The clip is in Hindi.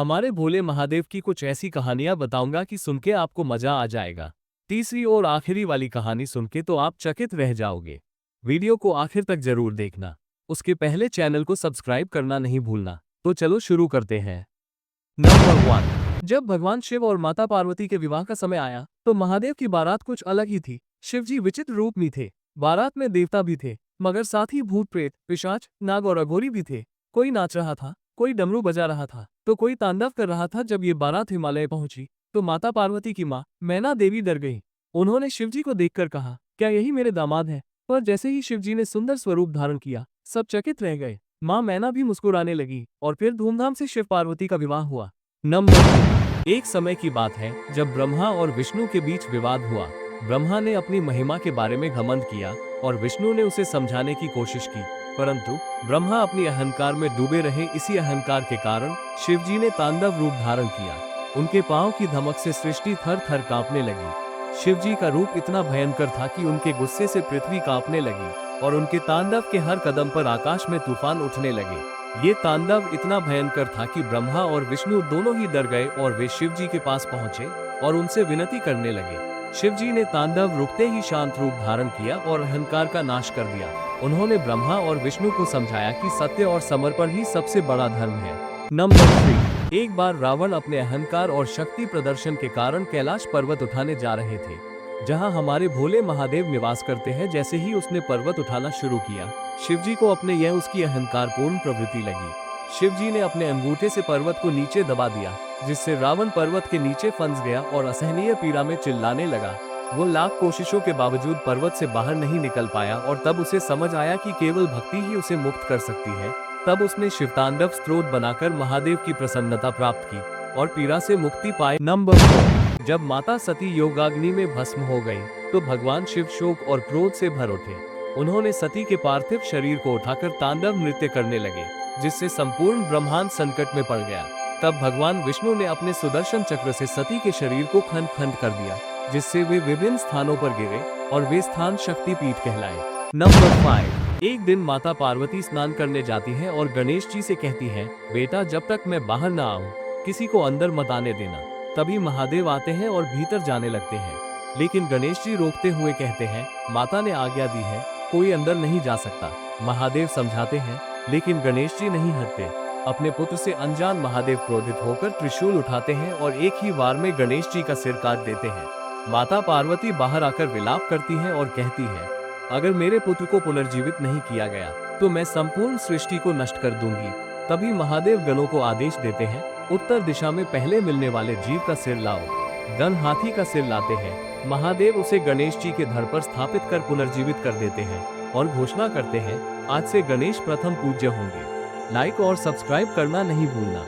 हमारे भोले महादेव की कुछ ऐसी कहानियां बताऊंगा कि सुन के आपको मजा आ जाएगा। तीसरी और आखिरी वाली कहानी सुन के तो आप चकित रह जाओगे। वीडियो को आखिर तक जरूर देखना। उसके पहले चैनल को सब्सक्राइब करना नहीं भूलना। तो चलो शुरू करते हैं। नंबर 1। जब भगवान शिव और माता पार्वती के विवाह का समय आया तो महादेव की बारात कुछ अलग ही थी। शिवजी विचित्र रूप में थे। बारात में देवता भी थे, मगर साथ ही भूत प्रेत, पिशाच, नाग और अघोरी भी थे। कोई नाच रहा था, कोई डमरू बजा रहा था, तो कोई तांडव कर रहा था। जब ये बारात हिमालय पहुंची तो माता पार्वती की माँ मैना देवी डर गई। उन्होंने शिवजी को देखकर कहा, क्या यही मेरे दामाद है? पर जैसे ही शिवजी ने सुंदर स्वरूप धारण किया, सब चकित रह गए। माँ मैना भी मुस्कुराने लगी और फिर धूमधाम से शिव पार्वती का विवाह हुआ। नंबर 2। एक समय की बात है जब ब्रह्मा और विष्णु के बीच विवाद हुआ। ब्रह्मा ने अपनी महिमा के बारे में घमंड किया और विष्णु ने उसे समझाने की कोशिश की, परंतु ब्रह्मा अपनी अहंकार में डूबे रहे। इसी अहंकार के कारण शिवजी ने तांडव रूप धारण किया। उनके पांव की धमक से सृष्टि थर थर कांपने लगी। शिवजी का रूप इतना भयंकर था कि उनके गुस्से से पृथ्वी कांपने लगी और उनके तांडव के हर कदम पर आकाश में तूफान उठने लगे। ये तांडव इतना भयंकर था कि ब्रह्मा और विष्णु दोनों ही डर गए और वे शिवजी के पास पहुंचे और उनसे विनती करने लगे। शिवजी ने तांडव रुकते ही शांत रूप धारण किया और अहंकार का नाश कर दिया। उन्होंने ब्रह्मा और विष्णु को समझाया कि सत्य और समर्पण ही सबसे बड़ा धर्म है। नंबर 3। एक बार रावण अपने अहंकार और शक्ति प्रदर्शन के कारण कैलाश पर्वत उठाने जा रहे थे, जहां हमारे भोले महादेव निवास करते हैं। जैसे ही उसने पर्वत उठाना शुरू किया, शिवजी को अपने यह उसकी अहंकारपूर्ण प्रवृत्ति लगी। शिवजी ने अपने अंगूठे से पर्वत को नीचे दबा दिया, जिससे रावण पर्वत के नीचे फंस गया और असहनीय पीड़ा में चिल्लाने लगा। वो लाख कोशिशों के बावजूद पर्वत से बाहर नहीं निकल पाया और तब उसे समझ आया कि केवल भक्ति ही उसे मुक्त कर सकती है। तब उसने शिवतांडव स्तोत्र बनाकर महादेव की प्रसन्नता प्राप्त की और पीड़ा से मुक्ति पाई। नंबर 4। जब माता सती योगाग्नि में भस्म हो गई तो भगवान शिव शोक और क्रोध से भर उठे। उन्होंने सती के पार्थिव शरीर को उठाकर तांडव नृत्य करने लगे, जिससे संपूर्ण ब्रह्मांड संकट में पड़ गया। तब भगवान विष्णु ने अपने सुदर्शन चक्र से सती के शरीर को खंड खंड कर दिया, जिससे वे विभिन्न स्थानों पर गिरे और वे स्थान शक्तिपीठ कहलाए। नंबर 5। एक दिन माता पार्वती स्नान करने जाती हैं और गणेश जी से कहती हैं, बेटा जब तक मैं बाहर ना आऊं, किसी को अंदर मत आने देना। तभी महादेव आते हैं और भीतर जाने लगते हैं, लेकिन गणेश जी रोकते हुए कहते हैं, माता ने आज्ञा दी है, कोई अंदर नहीं जा सकता। महादेव समझाते हैं, लेकिन गणेश जी नहीं हटते। अपने पुत्र से अनजान महादेव क्रोधित होकर त्रिशूल उठाते हैं और एक ही वार में गणेश जी का सिर काट देते हैं। माता पार्वती बाहर आकर विलाप करती हैं और कहती है, अगर मेरे पुत्र को पुनर्जीवित नहीं किया गया तो मैं संपूर्ण सृष्टि को नष्ट कर दूंगी। तभी महादेव गणों को आदेश देते हैं, उत्तर दिशा में पहले मिलने वाले जीव का सिर लाओ। गण हाथी का सिर लाते हैं। महादेव उसे गणेश जी के धड़ पर स्थापित कर पुनर्जीवित कर देते हैं और घोषणा करते हैं, आज से गणेश प्रथम पूज्य होंगे। लाइक और सब्सक्राइब करना नहीं भूलना।